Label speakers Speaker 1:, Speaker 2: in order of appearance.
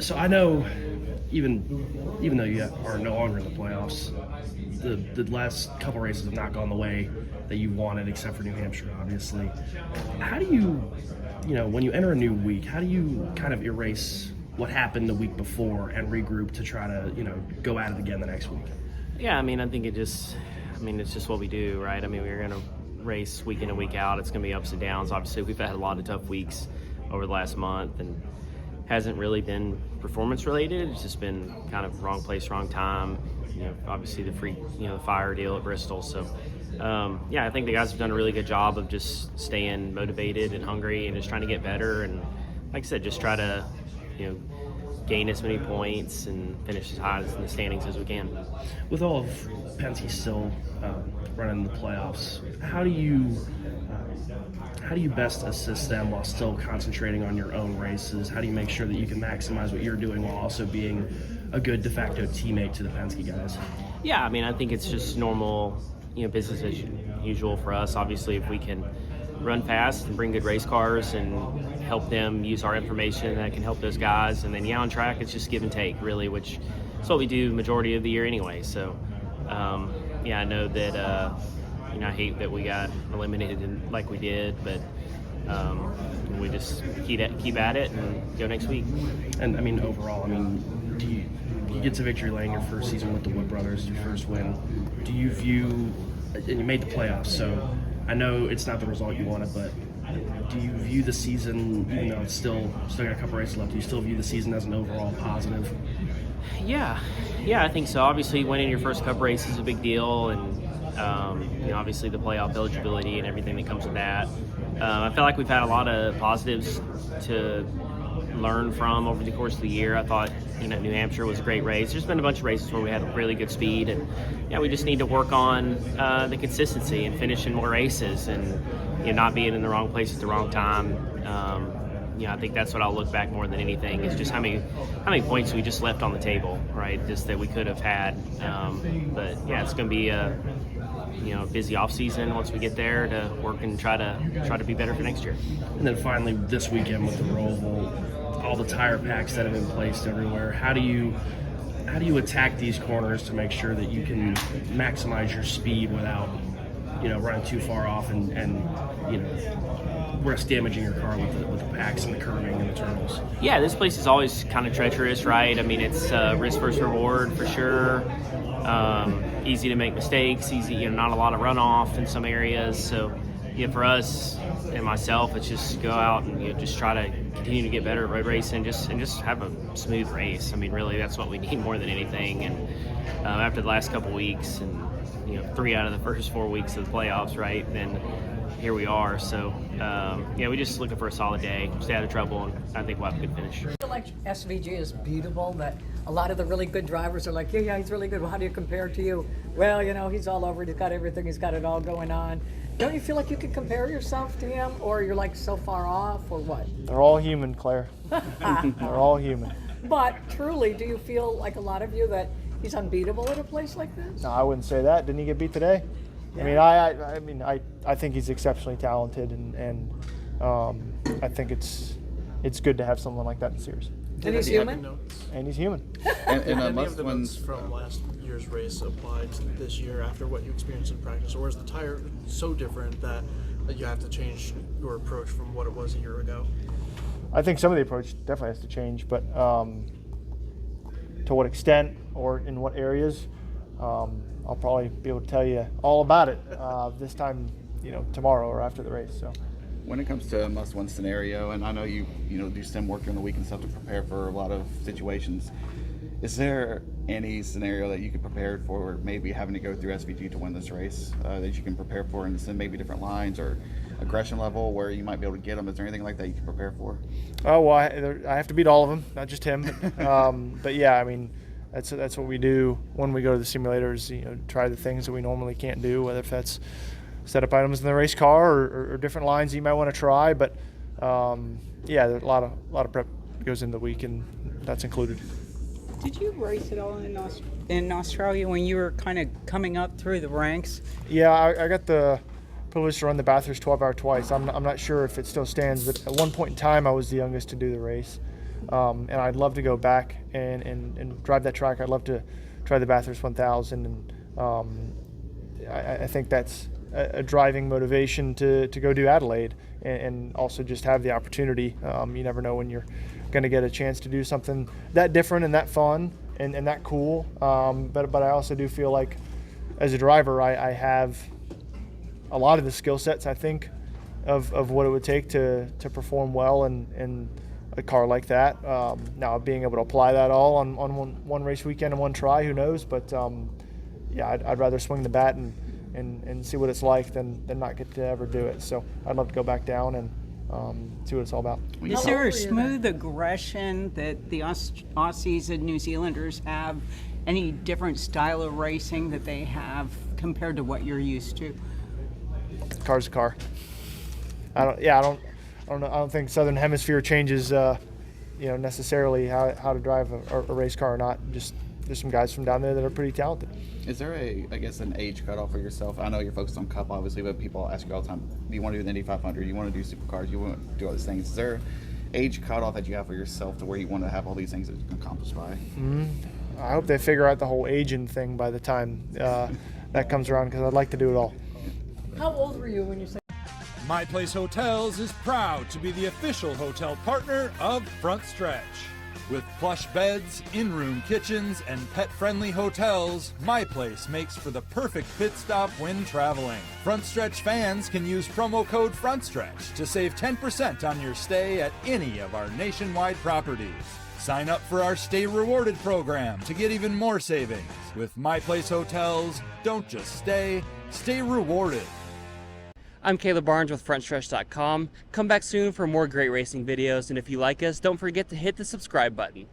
Speaker 1: So I know, even though you are no longer in the playoffs, the last couple races have not gone the way that you wanted, except for New Hampshire, obviously. How do you, when you enter a new week, how do you kind of erase what happened the week before and regroup to try to, go at it again the next week?
Speaker 2: Yeah, I think it's just what we do, right? We're going to race week in and week out. It's going to be ups and downs. Obviously, we've had a lot of tough weeks over the last month, and hasn't really been performance related. It's just been kind of wrong place, wrong time. Obviously the fire deal at Bristol. So, I think the guys have done a really good job of just staying motivated and hungry and just trying to get better. And like I said, just try to, gain as many points and finish as high in the standings as we can.
Speaker 1: With all of Penske still running the playoffs, how do you best assist them while still concentrating on your own races? How do you make sure that you can maximize what you're doing while also being a good de facto teammate to the Penske guys?
Speaker 2: Yeah, I think it's just normal, business as usual for us. Obviously, if we can run fast and bring good race cars and help them use our information that can help those guys. And then, on track, it's just give and take, really, which is what we do majority of the year anyway. So, I know that, I hate that we got eliminated like we did, but we just keep at it and go next week.
Speaker 1: And, overall, do you get to victory lane your first season with the Wood Brothers, your first win. Do you view, and you made the playoffs, so I know it's not the result you wanted, but do you view the season, even though it's still got a couple races left, do you still view the season as an overall positive?
Speaker 2: Yeah, I think so. Obviously, winning your first Cup race is a big deal, and obviously the playoff eligibility and everything that comes with that. I feel like we've had a lot of positives to learn from over the course of the year. I thought, New Hampshire was a great race. There's been a bunch of races where we had really good speed, and we just need to work on the consistency and finishing more races and not being in the wrong place at the wrong time. I think that's what I'll look back more than anything is just how many points we just left on the table, right? Just that we could have had. But it's going to be a busy off season once we get there to work and try to be better for next year.
Speaker 1: And then finally this weekend with the Roval, all the tire packs that have been placed everywhere. How do you attack these corners to make sure that you can maximize your speed without running too far off and risk damaging your car with the packs and the curving and the turtles?
Speaker 2: Yeah, this place is always kind of treacherous, right? It's risk versus reward for sure. Easy to make mistakes, not a lot of runoff in some areas. So for us and myself, it's just go out and just try to continue to get better at road racing and just have a smooth race. Really, that's what we need more than anything. And after the last couple weeks and 3 out of the first 4 weeks of the playoffs, right, then here we are. So we're just looking for a solid day, stay out of trouble, and I think we'll have a good finish.
Speaker 3: I feel like SVG is beatable, that a lot of the really good drivers are like, yeah, he's really good. Well, how do you compare to you? Well, he's all over it. He's got everything. He's got it all going on. Don't you feel like you can compare yourself to him, or you're like so far off, or what?
Speaker 4: They're all human, Claire. They're all human.
Speaker 3: But truly, do you feel like a lot of you that he's unbeatable at a place like this?
Speaker 4: No, I wouldn't say that. Didn't he get beat today? Yeah. I think he's exceptionally talented, and I think it's good to have someone like that in series.
Speaker 3: And he's human?
Speaker 4: And he's human.
Speaker 5: And
Speaker 6: any of the notes from last year's race applied to this year after what you experienced in practice, or is the tire so different that you have to change your approach from what it was a year ago?
Speaker 4: I think some of the approach definitely has to change, but to what extent or in what areas, I'll probably be able to tell you all about it this time, tomorrow or after the race. So.
Speaker 5: When it comes to a must-win scenario, and I know you do sim work during the week and stuff to prepare for a lot of situations, is there any scenario that you could prepare for, maybe having to go through SVG to win this race, that you can prepare for in sim, maybe different lines or aggression level where you might be able to get them? Is there anything like that you can prepare for?
Speaker 4: Oh, well, I have to beat all of them, not just him. But yeah, that's what we do when we go to the simulators. Try the things that we normally can't do, whether if that's set up items in the race car or different lines you might want to try. But there's a lot of prep goes into the week, and that's included.
Speaker 7: Did you race at all in Australia when you were kind of coming up through the ranks?
Speaker 4: Yeah, I got the privilege to run the Bathurst 12-hour twice. I'm not sure if it still stands, but at one point in time I was the youngest to do the race. And I'd love to go back and drive that track. I'd love to try the Bathurst 1000, and I think that's a driving motivation to go do Adelaide, and also just have the opportunity. You never know when you're going to get a chance to do something that different and that fun and that cool. But I also do feel like as a driver, I have a lot of the skill sets, I think, of what it would take to perform well in a car like that. Now, being able to apply that all on one race weekend and one try, who knows? But yeah, I'd rather swing the bat and see what it's like than not get to ever do it. So I'd love to go back down and see what it's all about.
Speaker 7: Is there a smooth aggression that the Aussies and New Zealanders have? Any different style of racing that they have compared to what you're used to?
Speaker 4: Car's a car. I don't know. I don't think Southern Hemisphere changes, necessarily how to drive a race car or not. Just there's some guys from down there that are pretty talented.
Speaker 5: Is there an age cutoff for yourself? I know you're focused on Cup, obviously, but people ask you all the time, do you want to do the Indy 500? Do you want to do supercars? Do you want to do all these things? Is there age cutoff that you have for yourself to where you want to have all these things that you can accomplish by?
Speaker 4: I hope they figure out the whole aging thing by the time that comes around, because I'd like to do it all.
Speaker 3: How old were you when you said?
Speaker 8: My Place Hotels is proud to be the official hotel partner of Frontstretch. With plush beds, in-room kitchens, and pet-friendly hotels, My Place makes for the perfect pit stop when traveling. Frontstretch fans can use promo code Frontstretch to save 10% on your stay at any of our nationwide properties. Sign up for our Stay Rewarded program to get even more savings. With My Place Hotels, don't just stay rewarded.
Speaker 9: I'm Caleb Barnes with Frontstretch.com. Come back soon for more great racing videos, and if you like us, don't forget to hit the subscribe button.